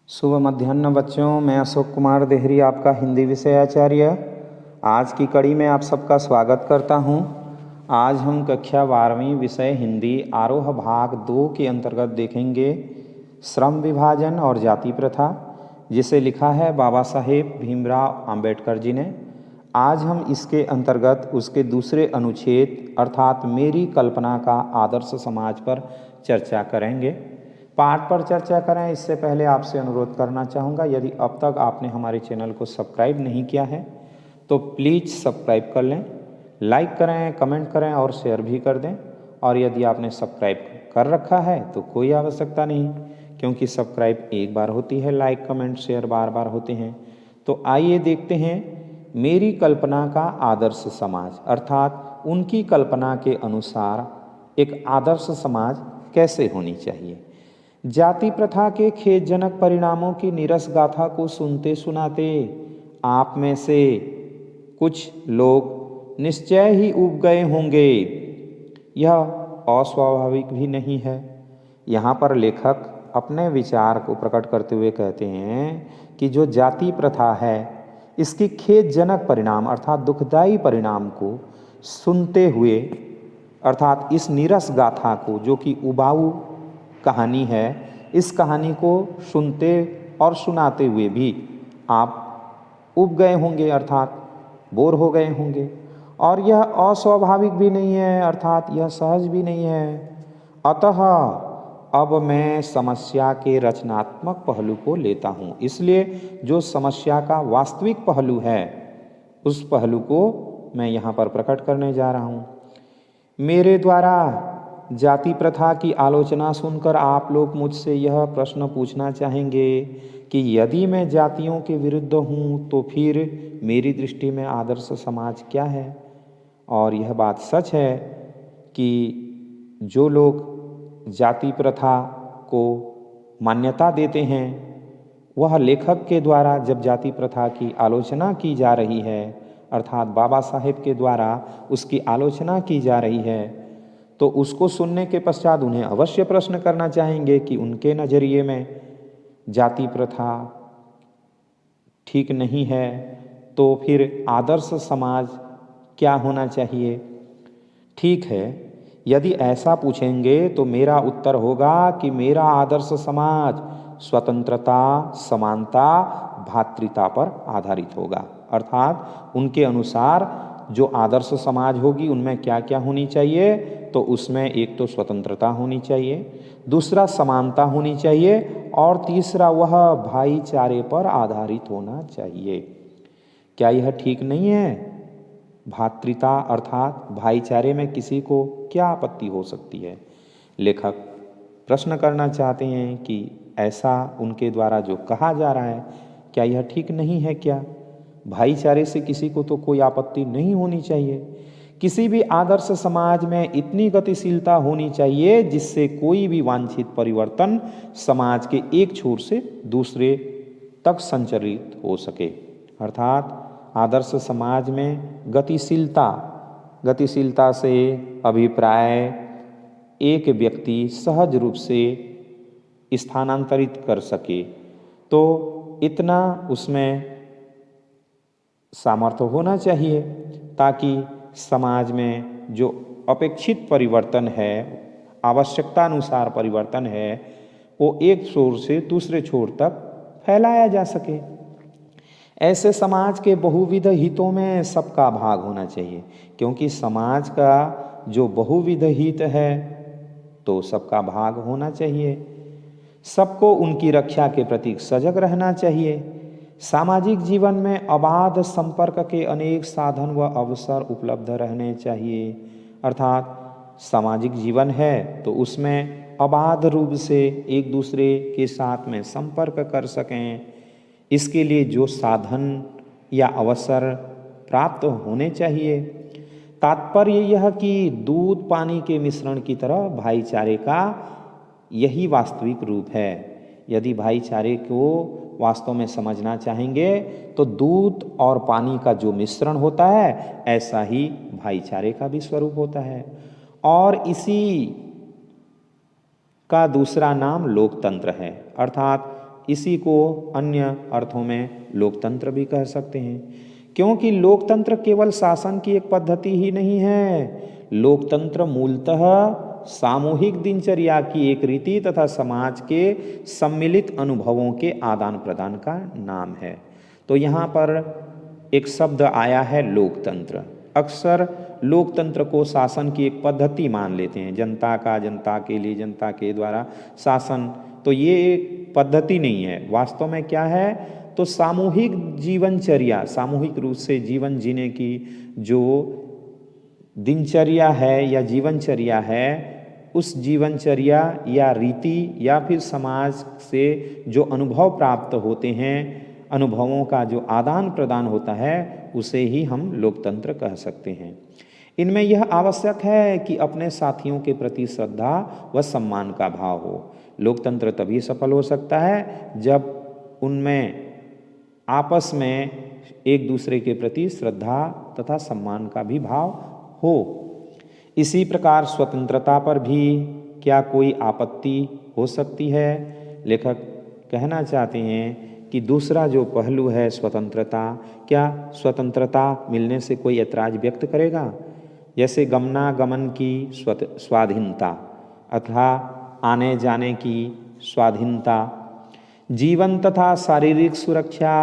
शुभ मध्याह्न बच्चों, मैं अशोक कुमार देहरी आपका हिंदी विषय आचार्य आज की कड़ी में आप सबका स्वागत करता हूं। आज हम कक्षा 12वीं विषय हिंदी आरोह भाग 2 के अंतर्गत देखेंगे श्रम विभाजन और जाति प्रथा, जिसे लिखा है बाबा साहेब भीमराव अंबेडकर जी ने। आज हम इसके अंतर्गत उसके दूसरे अनुच्छेद अर्थात मेरी कल्पना का आदर्श समाज पर चर्चा करेंगे। पाठ पर चर्चा करें इससे पहले आपसे अनुरोध करना चाहूँगा, यदि अब तक आपने हमारे चैनल को सब्सक्राइब नहीं किया है तो प्लीज़ सब्सक्राइब कर लें, लाइक करें, कमेंट करें और शेयर भी कर दें। और यदि आपने सब्सक्राइब कर रखा है तो कोई आवश्यकता नहीं, क्योंकि सब्सक्राइब एक बार होती है, लाइक कमेंट शेयर बार बार होते हैं। तो आइए देखते हैं मेरी कल्पना का आदर्श समाज अर्थात उनकी कल्पना के अनुसार एक आदर्श समाज कैसे होनी चाहिए। जाति प्रथा के खेदजनक परिणामों की नीरस गाथा को सुनते सुनाते आप में से कुछ लोग निश्चय ही ऊब गए होंगे। यह अस्वाभाविक भी नहीं है। यहाँ पर लेखक अपने विचार को प्रकट करते हुए कहते हैं कि जो जाति प्रथा है इसकी खेदजनक परिणाम अर्थात दुखदायी परिणाम को सुनते हुए अर्थात इस नीरस गाथा को, जो कि उबाऊ कहानी है, इस कहानी को सुनते और सुनाते हुए भी आप उब गए होंगे अर्थात बोर हो गए होंगे। और यह अस्वाभाविक भी नहीं है अर्थात यह सहज भी नहीं है। अतः अब मैं समस्या के रचनात्मक पहलू को लेता हूँ, इसलिए जो समस्या का वास्तविक पहलू है उस पहलू को मैं यहाँ पर प्रकट करने जा रहा हूँ। मेरे द्वारा जाति प्रथा की आलोचना सुनकर आप लोग मुझसे यह प्रश्न पूछना चाहेंगे कि यदि मैं जातियों के विरुद्ध हूँ तो फिर मेरी दृष्टि में आदर्श समाज क्या है। और यह बात सच है कि जो लोग जाति प्रथा को मान्यता देते हैं, वह लेखक के द्वारा जब जाति प्रथा की आलोचना की जा रही है अर्थात बाबा साहेब के द्वारा उसकी आलोचना की जा रही है, तो उसको सुनने के पश्चात उन्हें अवश्य प्रश्न करना चाहेंगे कि उनके नज़रिए में जाति प्रथा ठीक नहीं है, तो फिर आदर्श समाज क्या होना चाहिए। ठीक है, यदि ऐसा पूछेंगे तो मेरा उत्तर होगा कि मेरा आदर्श समाज स्वतंत्रता, समानता, भातृता पर आधारित होगा। अर्थात उनके अनुसार जो आदर्श समाज होगी उनमें क्या क्या होनी चाहिए, तो उसमें एक तो स्वतंत्रता होनी चाहिए, दूसरा समानता होनी चाहिए और तीसरा वह भाईचारे पर आधारित होना चाहिए। क्या यह ठीक नहीं है? भातृता अर्थात भाईचारे में किसी को क्या आपत्ति हो सकती है। लेखक प्रश्न करना चाहते हैं कि ऐसा उनके द्वारा जो कहा जा रहा है क्या यह ठीक नहीं है क्या? भाईचारे से किसी को तो कोई आपत्ति नहीं होनी चाहिए। किसी भी आदर्श समाज में इतनी गतिशीलता होनी चाहिए जिससे कोई भी वांछित परिवर्तन समाज के एक छोर से दूसरे तक संचालित हो सके। अर्थात आदर्श समाज में गतिशीलता से अभिप्राय एक व्यक्ति सहज रूप से स्थानांतरित कर सके, तो इतना उसमें सामर्थ्य होना चाहिए ताकि समाज में जो अपेक्षित परिवर्तन है, आवश्यकतानुसार परिवर्तन है, वो एक छोर से दूसरे छोर तक फैलाया जा सके। ऐसे समाज के बहुविध हितों में सबका भाग होना चाहिए, क्योंकि समाज का जो बहुविध हित है तो सबका भाग होना चाहिए। सबको उनकी रक्षा के प्रति सजग रहना चाहिए। सामाजिक जीवन में अबाध संपर्क के अनेक साधन व अवसर उपलब्ध रहने चाहिए। अर्थात सामाजिक जीवन है तो उसमें अबाध रूप से एक दूसरे के साथ में संपर्क कर सकें, इसके लिए जो साधन या अवसर प्राप्त होने चाहिए। तात्पर्य यह कि दूध पानी के मिश्रण की तरह भाईचारे का यही वास्तविक रूप है। यदि भाईचारे को वास्तव में समझना चाहेंगे तो दूध और पानी का जो मिश्रण होता है ऐसा ही भाईचारे का भी स्वरूप होता है। और इसी का दूसरा नाम लोकतंत्र है। अर्थात इसी को अन्य अर्थों में लोकतंत्र भी कह सकते हैं, क्योंकि लोकतंत्र केवल शासन की एक पद्धति ही नहीं है। लोकतंत्र मूलतः सामूहिक दिनचर्या की एक रीति तथा समाज के सम्मिलित अनुभवों के आदान प्रदान का नाम है। तो यहाँ पर एक शब्द आया है लोकतंत्र। अक्सर लोकतंत्र को शासन की एक पद्धति मान लेते हैं, जनता का, जनता के लिए, जनता के द्वारा शासन। तो ये एक पद्धति नहीं है। वास्तव में क्या है, तो सामूहिक जीवनचर्या, सामूहिक रूप से जीवन जीने की जो दिनचर्या है या जीवनचर्या है, उस जीवनचर्या या रीति या फिर समाज से जो अनुभव प्राप्त होते हैं, अनुभवों का जो आदान प्रदान होता है, उसे ही हम लोकतंत्र कह सकते हैं। इनमें यह आवश्यक है कि अपने साथियों के प्रति श्रद्धा व सम्मान का भाव हो। लोकतंत्र तभी सफल हो सकता है जब उनमें आपस में एक दूसरे के प्रति श्रद्धा तथा सम्मान का भी भाव हो। इसी प्रकार स्वतंत्रता पर भी क्या कोई आपत्ति हो सकती है? लेखक कहना चाहते हैं कि दूसरा जो पहलू है स्वतंत्रता, क्या स्वतंत्रता मिलने से कोई ऐतराज व्यक्त करेगा? जैसे गमनागमन की स्वाधीनता अथवा आने जाने की स्वाधीनता, जीवन तथा शारीरिक सुरक्षा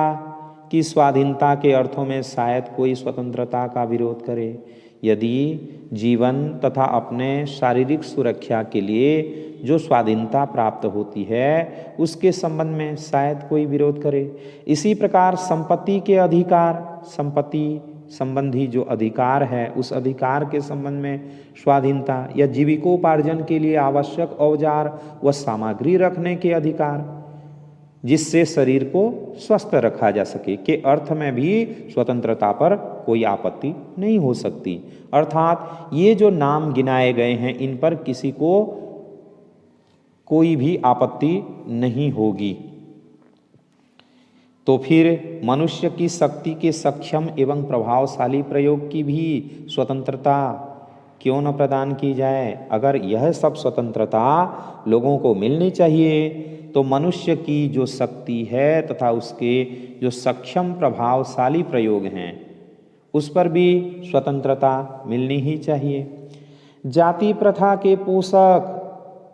की स्वाधीनता के अर्थों में शायद कोई स्वतंत्रता का विरोध करे। यदि जीवन तथा अपने शारीरिक सुरक्षा के लिए जो स्वाधीनता प्राप्त होती है, उसके संबंध में शायद कोई विरोध करे। इसी प्रकार संपत्ति के अधिकार, संपत्ति संबंधी जो अधिकार है, उस अधिकार के संबंध में स्वाधीनता, या जीविकोपार्जन के लिए आवश्यक औजार व सामग्री रखने के अधिकार, जिससे शरीर को स्वस्थ रखा जा सके, के अर्थ में भी स्वतंत्रता पर कोई आपत्ति नहीं हो सकती। अर्थात ये जो नाम गिनाए गए हैं, इन पर किसी को कोई भी आपत्ति नहीं होगी। तो फिर मनुष्य की शक्ति के सक्षम एवं प्रभावशाली प्रयोग की भी स्वतंत्रता क्यों न प्रदान की जाए? अगर यह सब स्वतंत्रता लोगों को मिलनी चाहिए, तो मनुष्य की जो शक्ति है तथा उसके जो सक्षम प्रभावशाली प्रयोग हैं, उस पर भी स्वतंत्रता मिलनी ही चाहिए। जाति प्रथा के पोषक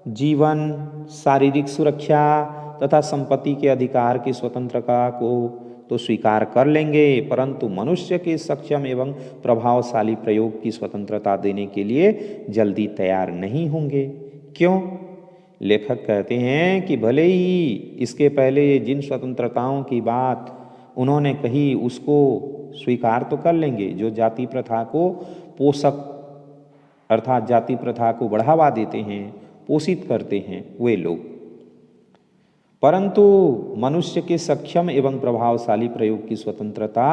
जीवन, शारीरिक सुरक्षा तथा संपत्ति के अधिकार की स्वतंत्रता को तो स्वीकार कर लेंगे, परंतु मनुष्य के सक्षम एवं प्रभावशाली प्रयोग की स्वतंत्रता देने के लिए जल्दी तैयार नहीं होंगे। क्यों? लेखक कहते हैं कि भले ही इसके पहले जिन स्वतंत्रताओं की बात उन्होंने कही उसको स्वीकार तो कर लेंगे, जो जाति प्रथा को पोषक अर्थात जाति प्रथा को बढ़ावा देते हैं, पोषित करते हैं वे लोग, परंतु मनुष्य के सक्षम एवं प्रभावशाली प्रयोग की स्वतंत्रता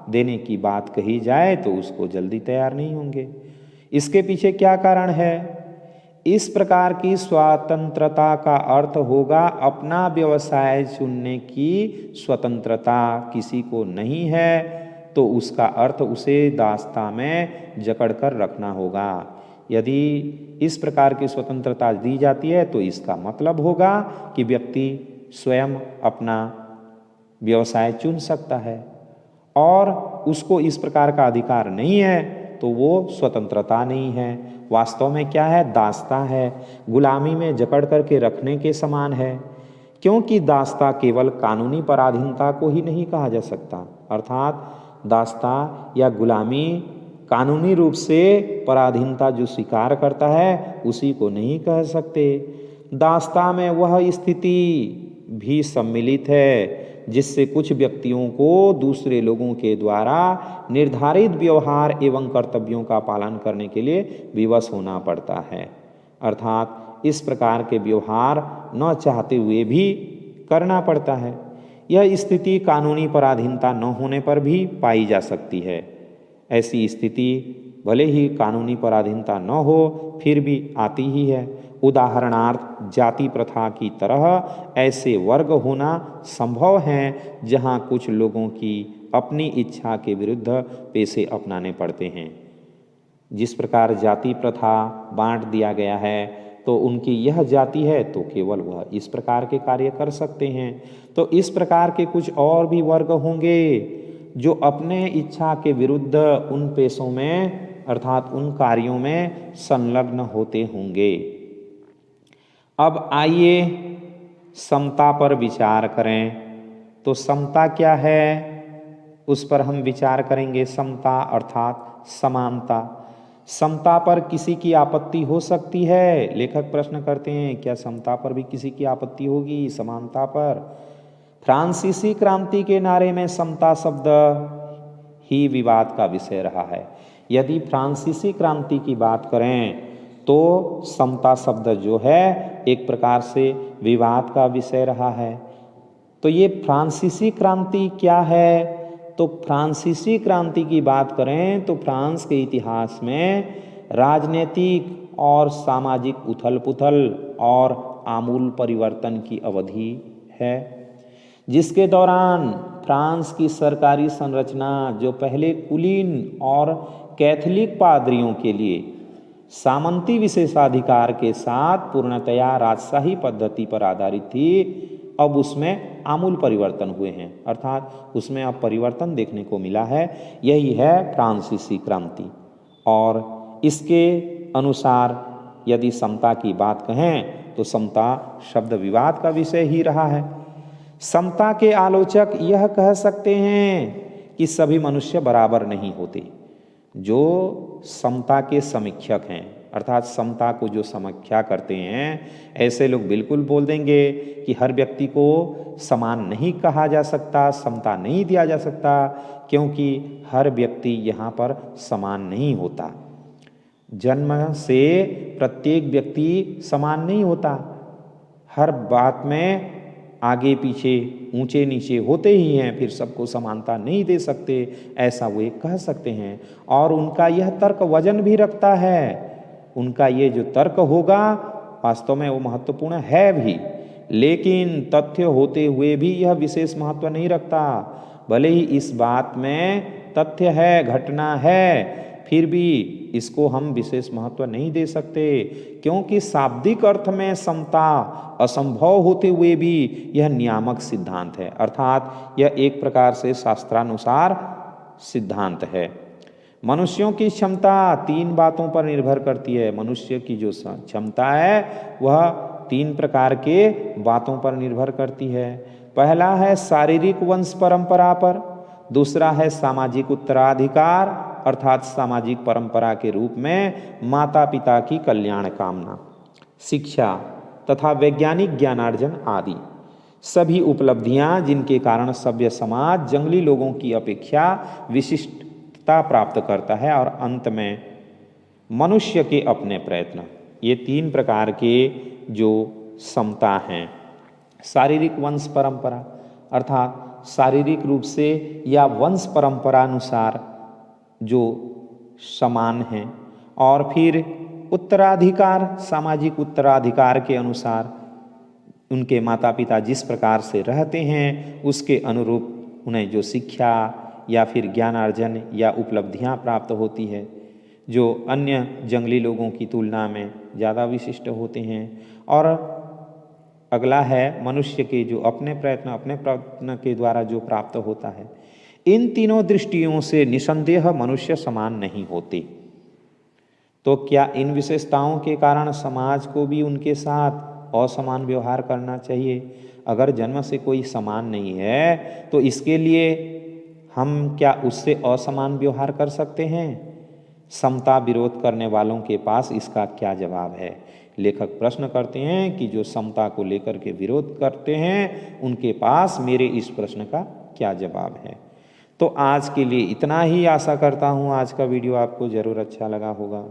देने की बात कही जाए तो उसको जल्दी तैयार नहीं होंगे। इसके पीछे क्या कारण है? इस प्रकार की स्वतंत्रता का अर्थ होगा अपना व्यवसाय चुनने की स्वतंत्रता। किसी को नहीं है तो उसका अर्थ उसे दास्ता में जकड़ कर रखना होगा। यदि इस प्रकार की स्वतंत्रता दी जाती है तो इसका मतलब होगा कि व्यक्ति स्वयं अपना व्यवसाय चुन सकता है, और उसको इस प्रकार का अधिकार नहीं है तो वो स्वतंत्रता नहीं है। वास्तव में क्या है? दास्ता है, गुलामी में जकड़ करके रखने के समान है। क्योंकि दास्ता केवल कानूनी पराधीनता को ही नहीं कहा जा सकता, अर्थात दास्ता या गुलामी कानूनी रूप से पराधीनता जो स्वीकार करता है उसी को नहीं कह सकते। दास्ता में वह स्थिति भी सम्मिलित है जिससे कुछ व्यक्तियों को दूसरे लोगों के द्वारा निर्धारित व्यवहार एवं कर्तव्यों का पालन करने के लिए विवश होना पड़ता है। अर्थात इस प्रकार के व्यवहार न चाहते हुए भी करना पड़ता है। यह स्थिति कानूनी पराधीनता न होने पर भी पाई जा सकती है। ऐसी स्थिति भले ही कानूनी पराधीनता न हो फिर भी आती ही है। उदाहरणार्थ जाति प्रथा की तरह ऐसे वर्ग होना संभव है जहाँ कुछ लोगों की अपनी इच्छा के विरुद्ध पेशे अपनाने पड़ते हैं। जिस प्रकार जाति प्रथा बांट दिया गया है तो उनकी यह जाति है तो केवल वह इस प्रकार के कार्य कर सकते हैं। तो इस प्रकार के कुछ और भी वर्ग होंगे जो अपने इच्छा के विरुद्ध उन पेशों में अर्थात उन कार्यों में संलग्न होते होंगे। अब आइए समता पर विचार करें। तो समता क्या है उस पर हम विचार करेंगे। समता अर्थात समानता। समता पर किसी की आपत्ति हो सकती है? लेखक प्रश्न करते हैं क्या समता पर भी किसी की आपत्ति होगी? समानता पर फ्रांसीसी क्रांति के नारे में समता शब्द ही विवाद का विषय रहा है। यदि फ्रांसीसी क्रांति की बात करें तो समता शब्द जो है एक प्रकार से विवाद का विषय रहा है। तो ये फ्रांसीसी क्रांति क्या है? तो फ्रांसीसी क्रांति की बात करें तो फ्रांस के इतिहास में राजनीतिक और सामाजिक उथल पुथल और आमूल परिवर्तन की अवधि है, जिसके दौरान फ्रांस की सरकारी संरचना जो पहले कुलीन और कैथोलिक पादरियों के लिए सामंती विशेषाधिकार के साथ पूर्णतया राजशाही पद्धति पर आधारित थी, अब उसमें आमूल परिवर्तन हुए हैं, अर्थात उसमें अब परिवर्तन देखने को मिला है। यही है फ्रांसीसी क्रांति। और इसके अनुसार यदि समता की बात कहें तो समता शब्द विवाद का विषय ही रहा है। समता के आलोचक यह कह सकते हैं कि सभी मनुष्य बराबर नहीं होते। जो समता के समीक्षक हैं अर्थात समता को जो समीक्षा करते हैं ऐसे लोग बिल्कुल बोल देंगे कि हर व्यक्ति को समान नहीं कहा जा सकता, समता नहीं दिया जा सकता, क्योंकि हर व्यक्ति यहाँ पर समान नहीं होता। जन्म से प्रत्येक व्यक्ति समान नहीं होता। हर बात में आगे पीछे ऊंचे नीचे होते ही हैं, फिर सबको समानता नहीं दे सकते, ऐसा वे कह सकते हैं। और उनका यह तर्क वजन भी रखता है। उनका ये जो तर्क होगा वास्तव में वो महत्वपूर्ण है भी, लेकिन तथ्य होते हुए भी यह विशेष महत्व नहीं रखता। भले ही इस बात में तथ्य है, घटना है, फिर भी इसको हम विशेष महत्व नहीं दे सकते, क्योंकि शाब्दिक अर्थ में समता असंभव होते हुए भी यह नियामक सिद्धांत है, अर्थात यह एक प्रकार से शास्त्रानुसार सिद्धांत है। मनुष्यों की क्षमता 3 बातों पर निर्भर करती है। मनुष्य की जो क्षमता है वह 3 प्रकार के बातों पर निर्भर करती है। पहला है शारीरिक वंश परंपरा पर, दूसरा है सामाजिक उत्तराधिकार अर्थात सामाजिक परंपरा के रूप में माता पिता की कल्याण कामना, शिक्षा तथा वैज्ञानिक ज्ञानार्जन आदि सभी उपलब्धियां जिनके कारण सभ्य समाज जंगली लोगों की अपेक्षा विशिष्टता प्राप्त करता है। और अंत में मनुष्य के अपने प्रयत्न। ये 3 प्रकार के जो समता हैं। शारीरिक वंश परंपरा अर्थात शारीरिक रूप से या वंश परंपरा अनुसार जो समान हैं, और फिर उत्तराधिकार सामाजिक उत्तराधिकार के अनुसार उनके माता पिता जिस प्रकार से रहते हैं उसके अनुरूप उन्हें जो शिक्षा या फिर ज्ञानार्जन या उपलब्धियां प्राप्त होती है, जो अन्य जंगली लोगों की तुलना में ज़्यादा विशिष्ट होते हैं। और अगला है मनुष्य के जो अपने प्रयत्न के द्वारा जो प्राप्त होता है। इन तीनों दृष्टियों से निसंदेह मनुष्य समान नहीं होते। तो क्या इन विशेषताओं के कारण समाज को भी उनके साथ असमान व्यवहार करना चाहिए? अगर जन्म से कोई समान नहीं है तो इसके लिए हम क्या उससे असमान व्यवहार कर सकते हैं? समता विरोध करने वालों के पास इसका क्या जवाब है? लेखक प्रश्न करते हैं कि जो समता को लेकर के विरोध करते हैं उनके पास मेरे इस प्रश्न का क्या जवाब है। तो आज के लिए इतना ही। आशा करता हूँ आज का वीडियो आपको ज़रूर अच्छा लगा होगा।